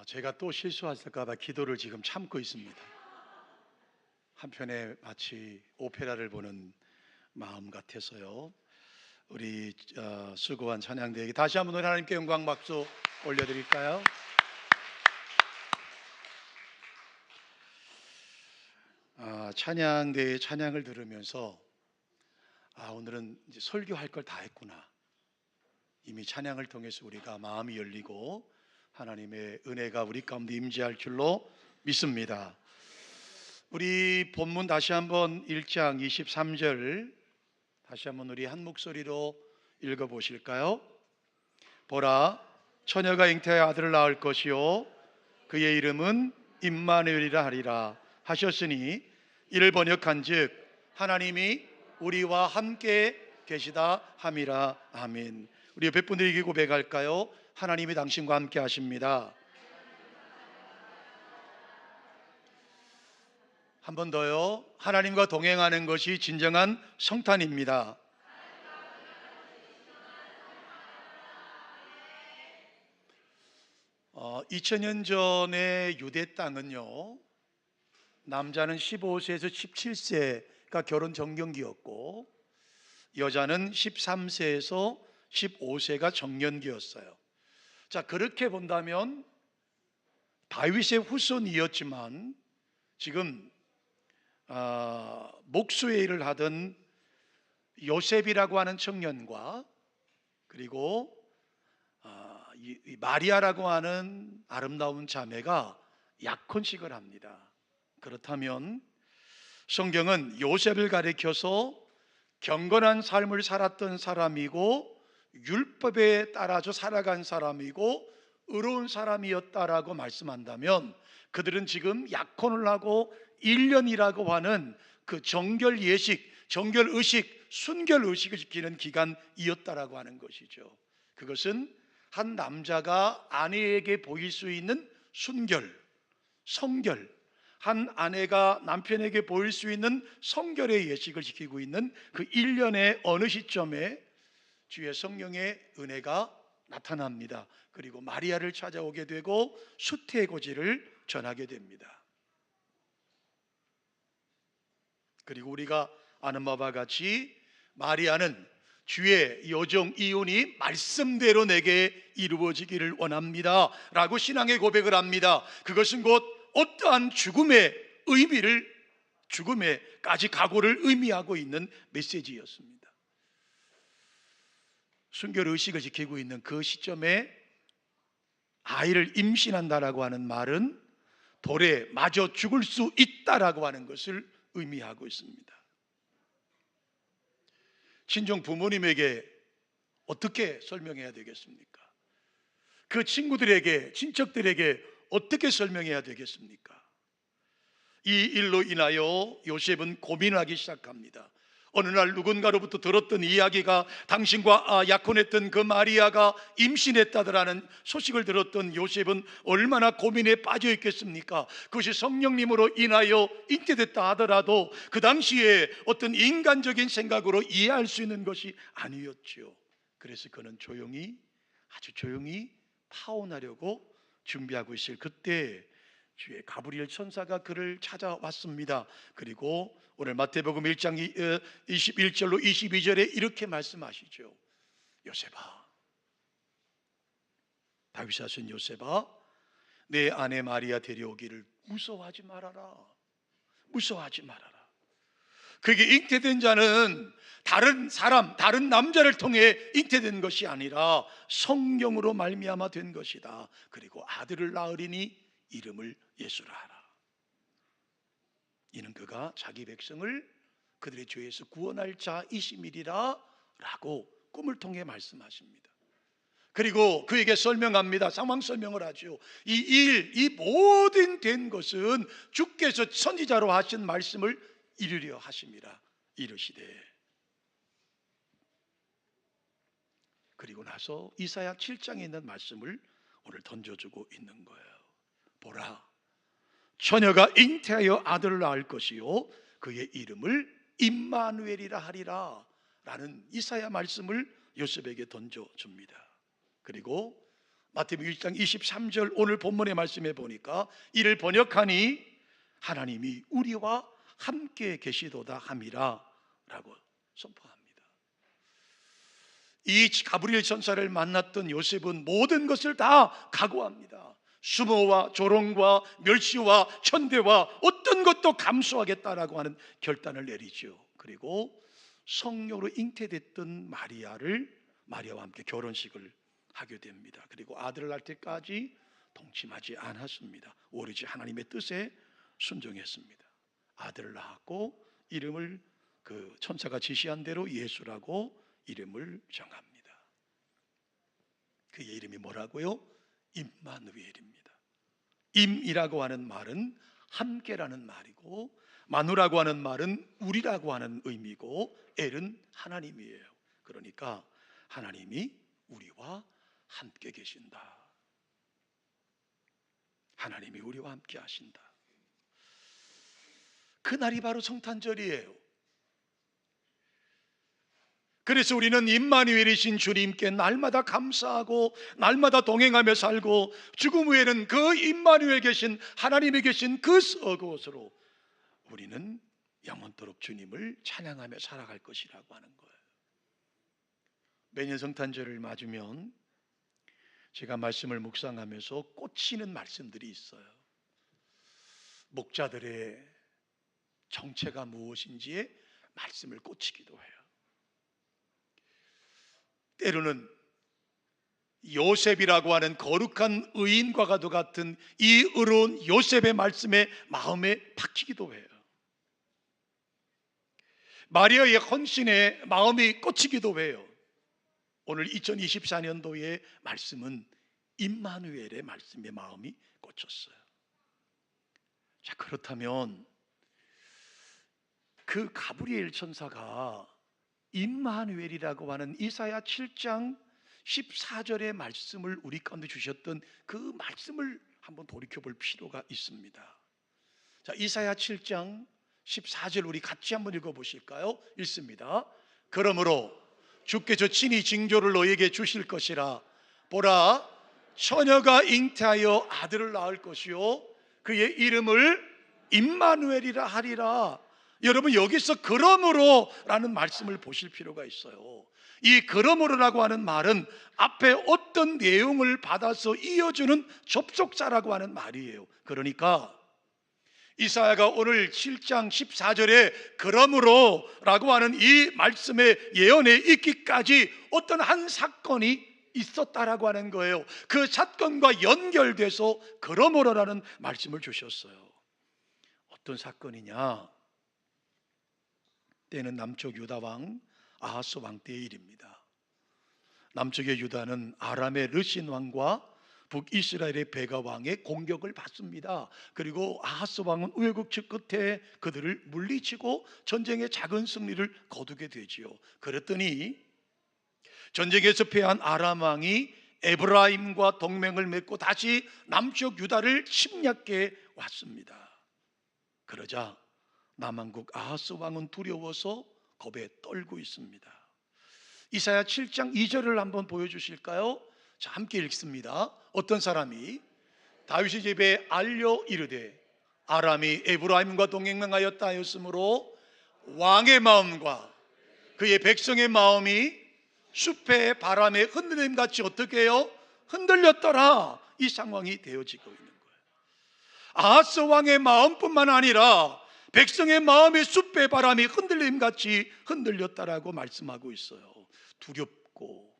제가 또 실수할까 봐 기도를 지금 참고 있습니다. 한편에 마치 오페라를 보는 마음 같아서요. 우리 수고한 찬양대에게 다시 한번 하나님께 영광 박수 올려드릴까요? 찬양대의 찬양을 들으면서 오늘은 이제 설교할 걸 다 했구나. 이미 찬양을 통해서 우리가 마음이 열리고 하나님의 은혜가 우리 가운데 임재할 줄로 믿습니다. 우리 본문 다시 한번 1장 23절 다시 한번 우리 한 목소리로 읽어보실까요? 보라, 처녀가 잉태하여 아들을 낳을 것이요 그의 이름은 임마누엘이라 하리라 하셨으니 이를 번역한즉 하나님이 우리와 함께 계시다 함이라. 아멘. 우리 옆에 분들에게 고백할까요? 하나님이 당신과 함께 하십니다. 한 번 더요. 하나님과 동행하는 것이 진정한 성탄입니다. 2000년 전의 유대 땅은요, 남자는 15세에서 17세가 결혼 정경기였고 여자는 13세에서 15세가 정년기였어요. 자, 그렇게 본다면 다윗의 후손이었지만 지금 목수의 일을 하던 요셉이라고 하는 청년과 그리고 마리아라고 하는 아름다운 자매가 약혼식을 합니다. 그렇다면 성경은 요셉을 가리켜서 경건한 삶을 살았던 사람이고 율법에 따라서 살아간 사람이고 의로운 사람이었다라고 말씀한다면 그들은 지금 약혼을 하고 1년이라고 하는 그 정결 예식, 정결 의식, 순결 의식을 지키는 기간이었다라고 하는 것이죠. 그것은 한 남자가 아내에게 보일 수 있는 순결, 성결, 한 아내가 남편에게 보일 수 있는 성결의 예식을 지키고 있는 그 1년의 어느 시점에 주의 성령의 은혜가 나타납니다. 그리고 마리아를 찾아오게 되고 수태고지를 전하게 됩니다. 그리고 우리가 아는 바와 같이 마리아는 주의 여종 이혼이 말씀대로 내게 이루어지기를 원합니다 라고 신앙의 고백을 합니다. 그것은 곧 어떠한 죽음의 의미를, 죽음에까지 각오를 의미하고 있는 메시지였습니다. 순결 의식을 지키고 있는 그 시점에 아이를 임신한다라고 하는 말은 돌에 맞아 죽을 수 있다라고 하는 것을 의미하고 있습니다. 친정 부모님에게 어떻게 설명해야 되겠습니까? 그 친구들에게, 친척들에게 어떻게 설명해야 되겠습니까? 이 일로 인하여 요셉은 고민하기 시작합니다. 어느 날 누군가로부터 들었던 이야기가 당신과 약혼했던 그 마리아가 임신했다더라는 소식을 들었던 요셉은 얼마나 고민에 빠져 있겠습니까? 그것이 성령님으로 인하여 잉태됐다 하더라도 그 당시에 어떤 인간적인 생각으로 이해할 수 있는 것이 아니었죠. 그래서 그는 조용히, 아주 조용히 파혼하려고 준비하고 있을 그때 주의 가브리엘 천사가 그를 찾아왔습니다. 그리고 오늘 마태복음 1장 21절로 22절에 이렇게 말씀하시죠. 요셉아, 다윗이 하신 요셉아, 내 아내 마리아 데려오기를 무서워하지 말아라. 무서워하지 말아라. 그게 잉태된 자는 다른 사람, 다른 남자를 통해 잉태된 것이 아니라 성령으로 말미암아 된 것이다. 그리고 아들을 낳으리니 이름을 예수라 하라. 이는 그가 자기 백성을 그들의 죄에서 구원할 자이심이리라 라고 꿈을 통해 말씀하십니다. 그리고 그에게 설명합니다. 상황 설명을 하죠. 이 모든 된 것은 주께서 선지자로 하신 말씀을 이루려 하심이라 이르시되. 그리고 나서 이사야 7장에 있는 말씀을 오늘 던져주고 있는 거예요. 보라, 처녀가 잉태하여 아들을 낳을 것이요 그의 이름을 임마누엘이라 하리라 라는 이사야 말씀을 요셉에게 던져줍니다. 그리고 마태복음 1장 23절 오늘 본문의 말씀에 보니까 이를 번역하니 하나님이 우리와 함께 계시도다 함이라 라고 선포합니다. 이 가브리엘 천사를 만났던 요셉은 모든 것을 다 각오합니다. 수모와 조롱과 멸시와 천대와 어떤 것도 감수하겠다라고 하는 결단을 내리죠. 그리고 성녀로 잉태됐던 마리아와 함께 결혼식을 하게 됩니다. 그리고 아들을 낳을 때까지 동침하지 않았습니다. 오로지 하나님의 뜻에 순종했습니다. 아들을 낳았고 이름을 그 천사가 지시한 대로 예수라고 이름을 정합니다. 그의 이름이 뭐라고요? 임마누엘입니다. 임이라고 하는 말은 함께라는 말이고, 마누라고 하는 말은 우리라고 하는 의미고, 엘은 하나님이에요. 그러니까 하나님이 우리와 함께 계신다. 하나님이 우리와 함께 하신다. 그날이 바로 성탄절이에요. 그래서 우리는 임마누엘이신 주님께 날마다 감사하고 날마다 동행하며 살고, 죽음 후에는 그 임마누엘 계신 하나님이 계신 그곳으로 우리는 영원토록 주님을 찬양하며 살아갈 것이라고 하는 거예요. 매년 성탄절을 맞으면 제가 말씀을 묵상하면서 꽂히는 말씀들이 있어요. 목자들의 정체가 무엇인지에 말씀을 꽂히기도 해요. 때로는 요셉이라고 하는 거룩한 의인과도 같은 이 의로운 요셉의 말씀에 마음에 박히기도 해요. 마리아의 헌신에 마음이 꽂히기도 해요. 오늘 2024년도의 말씀은 임마누엘의 말씀에 마음이 꽂혔어요. 자, 그렇다면 그 가브리엘 천사가 임마누엘이라고 하는 이사야 7장 14절의 말씀을 우리 가운데 주셨던 그 말씀을 한번 돌이켜 볼 필요가 있습니다. 자, 이사야 7장 14절 우리 같이 한번 읽어 보실까요? 읽습니다. 그러므로 주께서 친히 징조를 너에게 주실 것이라. 보라, 처녀가 잉태하여 아들을 낳을 것이요 그의 이름을 임마누엘이라 하리라. 여러분, 여기서 그러므로 라는 말씀을 보실 필요가 있어요. 이 그러므로라고 하는 말은 앞에 어떤 내용을 받아서 이어주는 접속사라고 하는 말이에요. 그러니까 이사야가 오늘 7장 14절에 그러므로 라고 하는 이 말씀의 예언에 있기까지 어떤 한 사건이 있었다라고 하는 거예요. 그 사건과 연결돼서 그러므로라는 말씀을 주셨어요. 어떤 사건이냐? 때는 남쪽 유다 왕 아하스 왕 때의 일입니다. 남쪽의 유다는 아람의 르신 왕과 북이스라엘의 베가 왕의 공격을 받습니다. 그리고 아하스 왕은 우여곡절 끝에 그들을 물리치고 전쟁의 작은 승리를 거두게 되지요. 그랬더니 전쟁에서 패한 아람 왕이 에브라임과 동맹을 맺고 다시 남쪽 유다를 침략해 왔습니다. 그러자 남왕국 아하스 왕은 두려워서 겁에 떨고 있습니다. 이사야 7장 2절을 한번 보여주실까요? 자, 함께 읽습니다. 어떤 사람이 다윗의 집에 알려 이르되 아람이 에브라임과 동맹하였다 하였으므로 왕의 마음과 그의 백성의 마음이 숲의 바람에 흔들림 같이 어떻게 해요? 흔들렸더라. 이 상황이 되어지고 있는 거예요. 아하스 왕의 마음뿐만 아니라 백성의 마음이 숲의 바람이 흔들림 같이 흔들렸다라고 말씀하고 있어요. 두렵고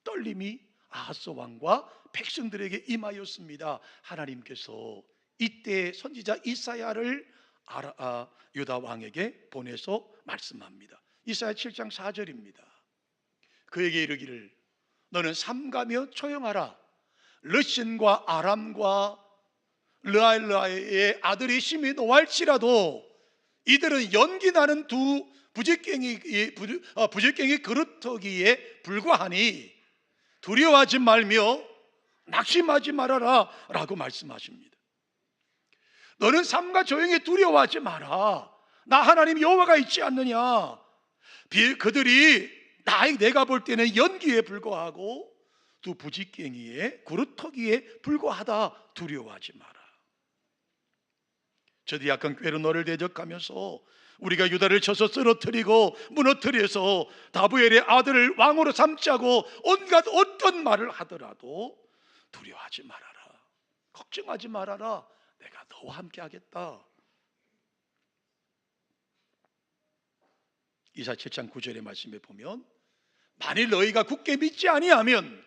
떨림이 아하스 왕과 백성들에게 임하였습니다. 하나님께서 이때 선지자 이사야를 유다 왕에게 보내서 말씀합니다. 이사야 7장 4절입니다. 그에게 이르기를 너는 삼가며 초용하라. 르신과 아람과 르알라의 아들이 심히 노할지라도 이들은 연기 나는 두 부적갱이 그릇터기에 불과하니 두려워하지 말며 낙심하지 말아라 라고 말씀하십니다. 너는 삼가 조용히 두려워하지 마라. 나 하나님 여호와가 있지 않느냐. 그들이 내가 볼 때는 연기에 불과하고 부지깽이에 구루터기에 불과하다. 두려워하지 마라. 저도 약간 꾀르노를 대적하면서 우리가 유다를 쳐서 쓰러뜨리고 무너뜨려서 다부엘의 아들을 왕으로 삼자고 온갖 어떤 말을 하더라도 두려워하지 말아라. 걱정하지 말아라. 내가 너와 함께 하겠다. 이사 7장 9절의 말씀에 보면 만일 너희가 굳게 믿지 아니하면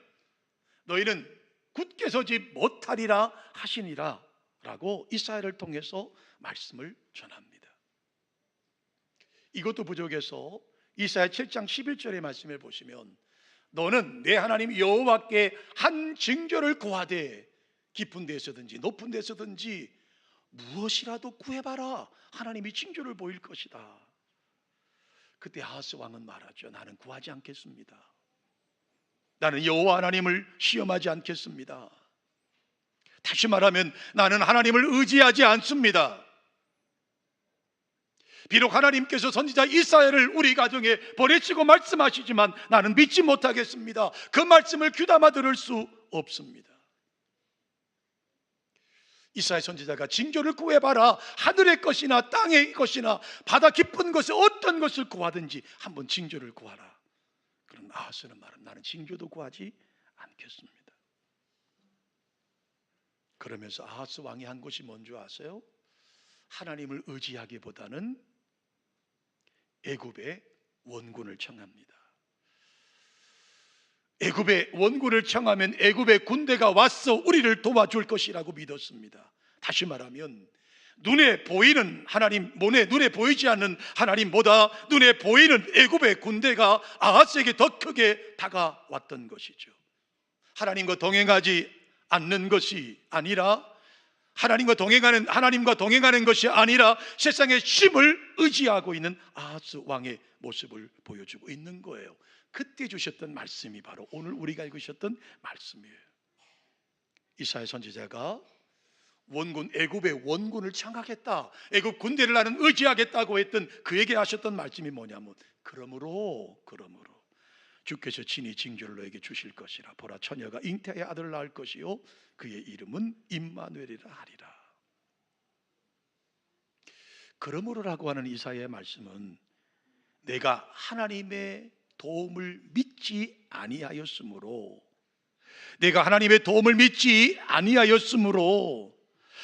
너희는 굳게 서지 못하리라 하시니라 라고 이사야를 통해서 말씀을 전합니다. 이것도 부족해서 이사야 7장 11절의 말씀을 보시면 너는 내 하나님 여호와께 한 징조를 구하되 깊은 데서든지 높은 데서든지 무엇이라도 구해봐라. 하나님이 징조를 보일 것이다. 그때 아하스 왕은 말하죠. 나는 구하지 않겠습니다. 나는 여호와 하나님을 시험하지 않겠습니다. 다시 말하면 나는 하나님을 의지하지 않습니다. 비록 하나님께서 선지자 이사야를 우리 가정에 보내시고 말씀하시지만 나는 믿지 못하겠습니다. 그 말씀을 귀담아 들을 수 없습니다. 이사야 선지자가 징조를 구해봐라. 하늘의 것이나 땅의 것이나 바다 깊은 것에 어떤 것을 구하든지 한번 징조를 구하라. 그럼 아하스는 말은 나는 징조도 구하지 않겠습니다. 그러면서 아하스 왕이 한 것이 뭔지 아세요? 하나님을 의지하기보다는 애굽의 원군을 청합니다. 애굽의 원군을 청하면 애굽의 군대가 와서 우리를 도와줄 것이라고 믿었습니다. 다시 말하면 눈에 보이는 하나님, 눈에 보이지 않는 하나님보다 눈에 보이는 애굽의 군대가 아하스에게 더 크게 다가왔던 것이죠. 하나님과 동행하지 않는 것이 아니라 하나님과 동행하는 것이 아니라 세상의 힘을 의지하고 있는 아하스 왕의 모습을 보여주고 있는 거예요. 그때 주셨던 말씀이 바로 오늘 우리가 읽으셨던 말씀이에요. 이사야 선지자가 애굽의 원군을 창하겠다, 애굽 군대를 나는 의지하겠다고 했던 그에게 하셨던 말씀이 뭐냐면 그러므로 주께서 친히 징조를 너에게 주실 것이라. 보라, 처녀가 잉태의 아들을 낳을 것이요 그의 이름은 임마누엘이라 하리라. 그러므로라고 하는 이사야의 말씀은 내가 하나님의 도움을 믿지 아니하였으므로,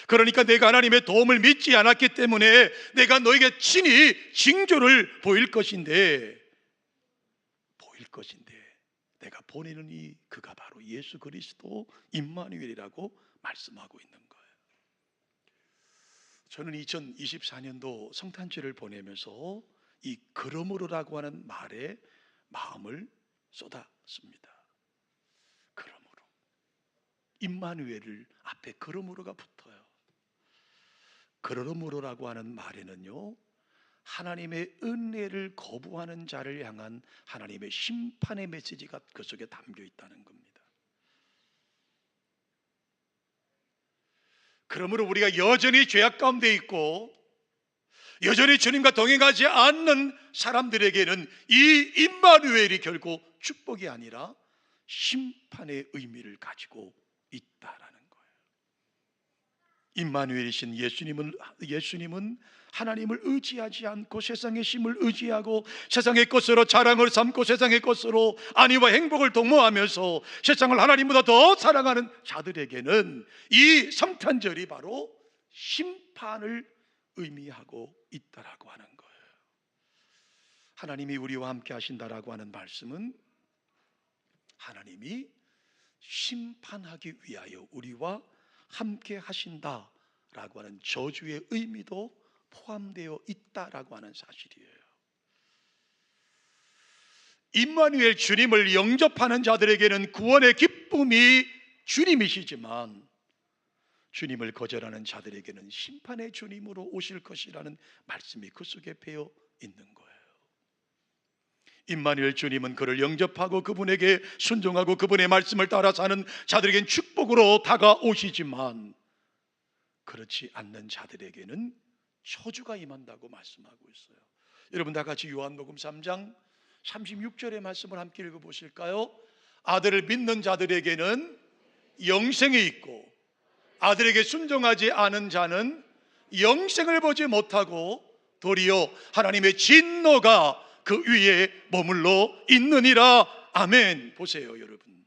그러니까 내가 하나님의 도움을 믿지 않았기 때문에 내가 너에게 친히 징조를 보일 것인데 내가 보내는 이 그가 바로 예수 그리스도 임마누엘이라고 말씀하고 있는 거예요. 저는 2024년도 성탄절을 보내면서 이 그러므로라고 하는 말에 마음을 쏟았습니다. 그러므로 임마누엘을 앞에 그러므로가 붙어요. 그러므로라고 하는 말에는요, 하나님의 은혜를 거부하는 자를 향한 하나님의 심판의 메시지가 그 속에 담겨 있다는 겁니다. 그러므로 우리가 여전히 죄악 가운데 있고 여전히 주님과 동행하지 않는 사람들에게는 이 임마누엘이 결국 축복이 아니라 심판의 의미를 가지고 있다라는 거예요. 임마누엘이신 예수님은 하나님을 의지하지 않고 세상의 힘을 의지하고 세상의 것으로 자랑을 삼고 세상의 것으로 안위와 행복을 도모하면서 세상을 하나님보다 더 사랑하는 자들에게는 이 성탄절이 바로 심판을 의미하고 있다라고 하는 거예요. 하나님이 우리와 함께 하신다라고 하는 말씀은 하나님이 심판하기 위하여 우리와 함께 하신다라고 하는 저주의 의미도 포함되어 있다라고 하는 사실이에요. 임마누엘 주님을 영접하는 자들에게는 구원의 기쁨이 주님이시지만 주님을 거절하는 자들에게는 심판의 주님으로 오실 것이라는 말씀이 그 속에 배어 있는 거예요. 임마누엘 주님은 그를 영접하고 그분에게 순종하고 그분의 말씀을 따라 사는 자들에게는 축복으로 다가오시지만 그렇지 않는 자들에게는 저주가 임한다고 말씀하고 있어요. 여러분 다 같이 요한복음 3장 36절의 말씀을 함께 읽어보실까요? 아들을 믿는 자들에게는 영생이 있고 아들에게 순종하지 않은 자는 영생을 보지 못하고 도리어 하나님의 진노가 그 위에 머물러 있느니라. 아멘. 보세요 여러분,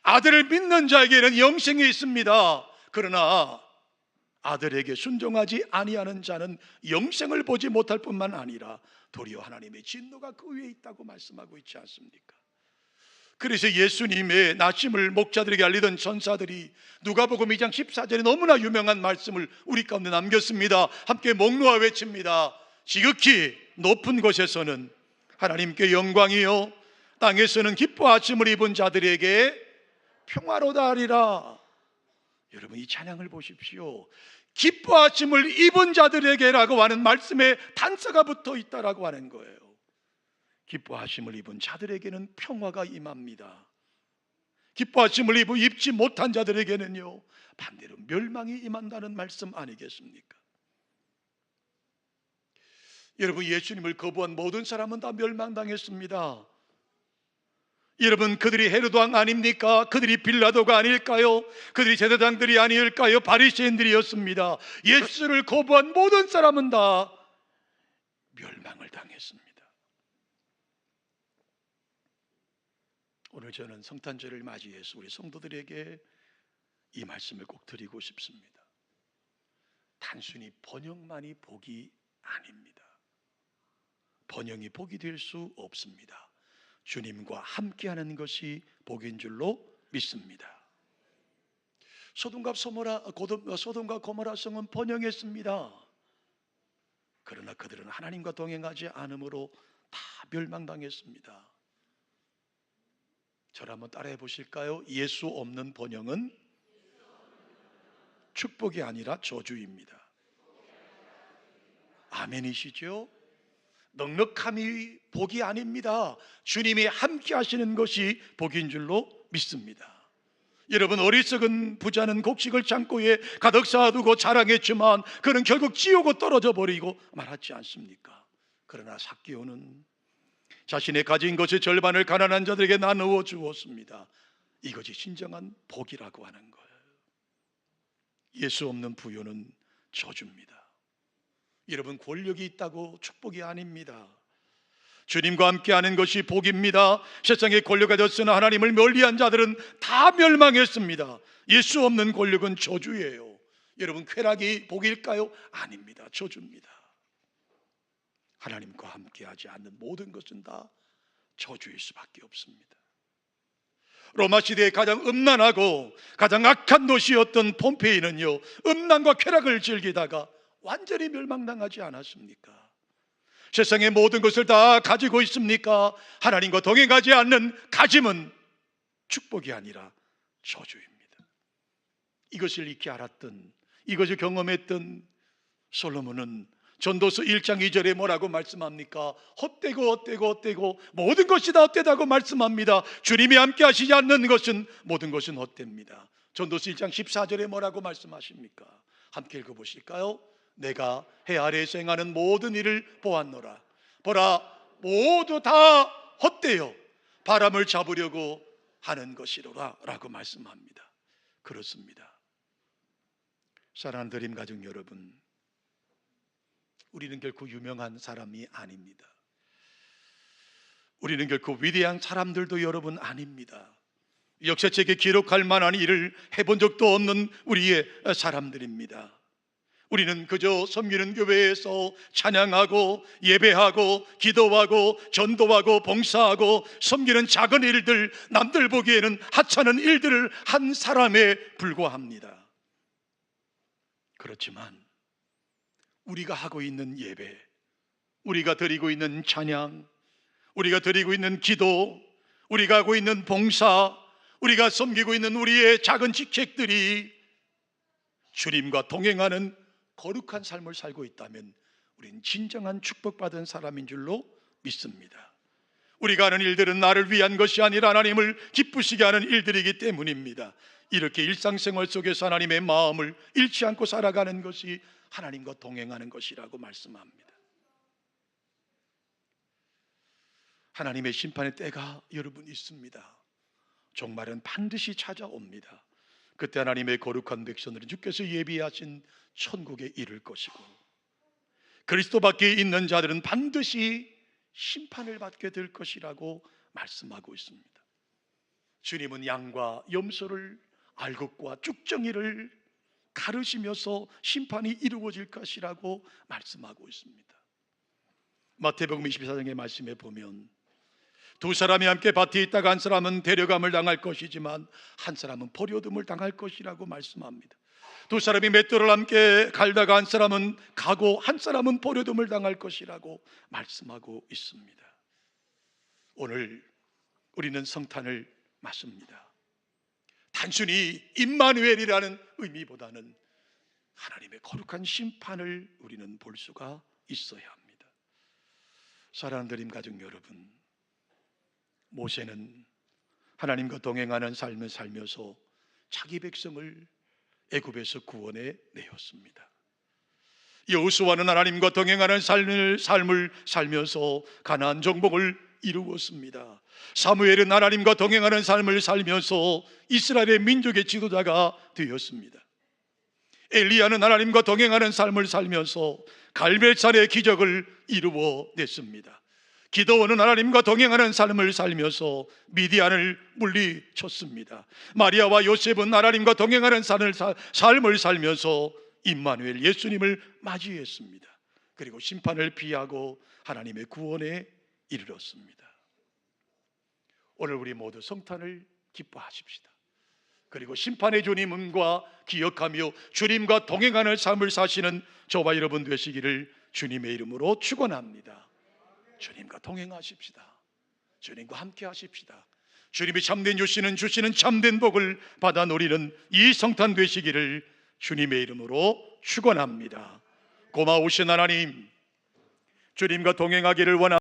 아들을 믿는 자에게는 영생이 있습니다. 그러나 아들에게 순종하지 아니하는 자는 영생을 보지 못할 뿐만 아니라 도리어 하나님의 진노가 그 위에 있다고 말씀하고 있지 않습니까? 그래서 예수님의 나심을 목자들에게 알리던 천사들이 누가복음 2장 14절에 너무나 유명한 말씀을 우리 가운데 남겼습니다. 함께 목놓아 외칩니다. 지극히 높은 곳에서는 하나님께 영광이요 땅에서는 기뻐하심을 입은 자들에게 평화로다 하리라. 여러분, 이 찬양을 보십시오. 기뻐하심을 입은 자들에게라고 하는 말씀에 단서가 붙어 있다라고 하는 거예요. 기뻐하심을 입은 자들에게는 평화가 임합니다. 기뻐하심을 입지 못한 자들에게는요, 반대로 멸망이 임한다는 말씀 아니겠습니까? 여러분, 예수님을 거부한 모든 사람은 다 멸망당했습니다. 여러분, 그들이 헤로드 왕 아닙니까? 그들이 빌라도가 아닐까요? 그들이 제사장들이 아닐까요? 바리새인들이었습니다. 예수를 거부한 모든 사람은 다 멸망을 당했습니다. 오늘 저는 성탄절을 맞이해서 우리 성도들에게 이 말씀을 꼭 드리고 싶습니다. 단순히 번영만이 복이 아닙니다. 번영이 복이 될 수 없습니다. 주님과 함께하는 것이 복인 줄로 믿습니다. 소돔과 고모라 성은 번영했습니다. 그러나 그들은 하나님과 동행하지 않으므로 다 멸망당했습니다. 저를 한번 따라해 보실까요? 예수 없는 번영은 축복이 아니라 저주입니다. 아멘이시죠? 넉넉함이 복이 아닙니다. 주님이 함께 하시는 것이 복인 줄로 믿습니다. 여러분, 어리석은 부자는 곡식을 창고에 가득 쌓아두고 자랑했지만 그는 결국 지옥으로 떨어져 버리고 말았지 않습니까? 그러나 삭개오는 자신의 가진 것의 절반을 가난한 자들에게 나누어 주었습니다. 이것이 진정한 복이라고 하는 거예요. 예수 없는 부요는 저주입니다. 여러분, 권력이 있다고 축복이 아닙니다. 주님과 함께하는 것이 복입니다. 세상에 권력이 가졌으나 하나님을 멀리한 자들은 다 멸망했습니다. 예수 없는 권력은 저주예요. 여러분, 쾌락이 복일까요? 아닙니다. 저주입니다. 하나님과 함께하지 않는 모든 것은 다 저주일 수밖에 없습니다. 로마 시대의 가장 음란하고 가장 악한 도시였던 폼페이는요, 음란과 쾌락을 즐기다가 완전히 멸망당하지 않았습니까? 세상의 모든 것을 다 가지고 있습니까? 하나님과 동행하지 않는 가짐은 축복이 아니라 저주입니다. 이것을 익히 알았던, 이것을 경험했던 솔로몬은 전도서 1장 2절에 뭐라고 말씀합니까? 헛되고 모든 것이 다 헛되다고 말씀합니다. 주님이 함께 하시지 않는 것은 모든 것은 헛됩니다. 전도서 1장 14절에 뭐라고 말씀하십니까? 함께 읽어보실까요? 내가 해 아래에서 행하는 모든 일을 보았노라. 보라, 모두 다 헛되어 바람을 잡으려고 하는 것이로라 라고 말씀합니다. 그렇습니다. 사랑하는 드림 가족 여러분, 우리는 결코 유명한 사람이 아닙니다. 우리는 결코 위대한 사람들도 여러분 아닙니다. 역사책에 기록할 만한 일을 해본 적도 없는 우리의 사람들입니다. 우리는 그저 섬기는 교회에서 찬양하고 예배하고 기도하고 전도하고 봉사하고 섬기는 작은 일들, 남들 보기에는 하찮은 일들을 한 사람에 불과합니다. 그렇지만 우리가 하고 있는 예배, 우리가 드리고 있는 찬양, 우리가 드리고 있는 기도, 우리가 하고 있는 봉사, 우리가 섬기고 있는 우리의 작은 직책들이 주님과 동행하는 거룩한 삶을 살고 있다면 우리는 진정한 축복받은 사람인 줄로 믿습니다. 우리가 하는 일들은 나를 위한 것이 아니라 하나님을 기쁘시게 하는 일들이기 때문입니다. 이렇게 일상생활 속에서 하나님의 마음을 잃지 않고 살아가는 것이 하나님과 동행하는 것이라고 말씀합니다. 하나님의 심판의 때가 여러분 있습니다. 종말은 반드시 찾아옵니다. 그때 하나님의 거룩한 백성들은 주께서 예비하신 천국에 이를 것이고, 그리스도 밖에 있는 자들은 반드시 심판을 받게 될 것이라고 말씀하고 있습니다. 주님은 양과 염소를 알곡과 쭉정이를 가르시면서 심판이 이루어질 것이라고 말씀하고 있습니다. 마태복음 24장의 말씀에 보면 두 사람이 함께 밭에 있다가 한 사람은 데려감을 당할 것이지만 한 사람은 버려둠을 당할 것이라고 말씀합니다. 두 사람이 맷돌을 함께 갈다가 한 사람은 가고 한 사람은 버려둠을 당할 것이라고 말씀하고 있습니다. 오늘 우리는 성탄을 맞습니다. 단순히 임마누엘이라는 의미보다는 하나님의 거룩한 심판을 우리는 볼 수가 있어야 합니다. 사랑하는 드림 가족 여러분, 모세는 하나님과 동행하는 삶을 살면서 자기 백성을 애굽에서 구원해 내었습니다. 여호수아는 하나님과 동행하는 삶을 살면서 가나안 정복을 이루었습니다. 사무엘은 하나님과 동행하는 삶을 살면서 이스라엘의 민족의 지도자가 되었습니다. 엘리야는 하나님과 동행하는 삶을 살면서 갈멜산의 기적을 이루어냈습니다. 기드온은 하나님과 동행하는 삶을 살면서 미디안을 물리쳤습니다. 마리아와 요셉은 하나님과 동행하는 삶을 살면서 임마누엘 예수님을 맞이했습니다. 그리고 심판을 피하고 하나님의 구원에 이르렀습니다. 오늘 우리 모두 성탄을 기뻐하십시다. 그리고 심판의 주님과 기억하며 주님과 동행하는 삶을 사시는 저와 여러분 되시기를 주님의 이름으로 축원합니다. 주님과 동행하십시다. 주님과 함께 하십시다. 주님이 참된 주시는 참된 복을 받아 누리는 이 성탄 되시기를 주님의 이름으로 축원합니다. 고마우신 하나님, 주님과 동행하기를 원합니다.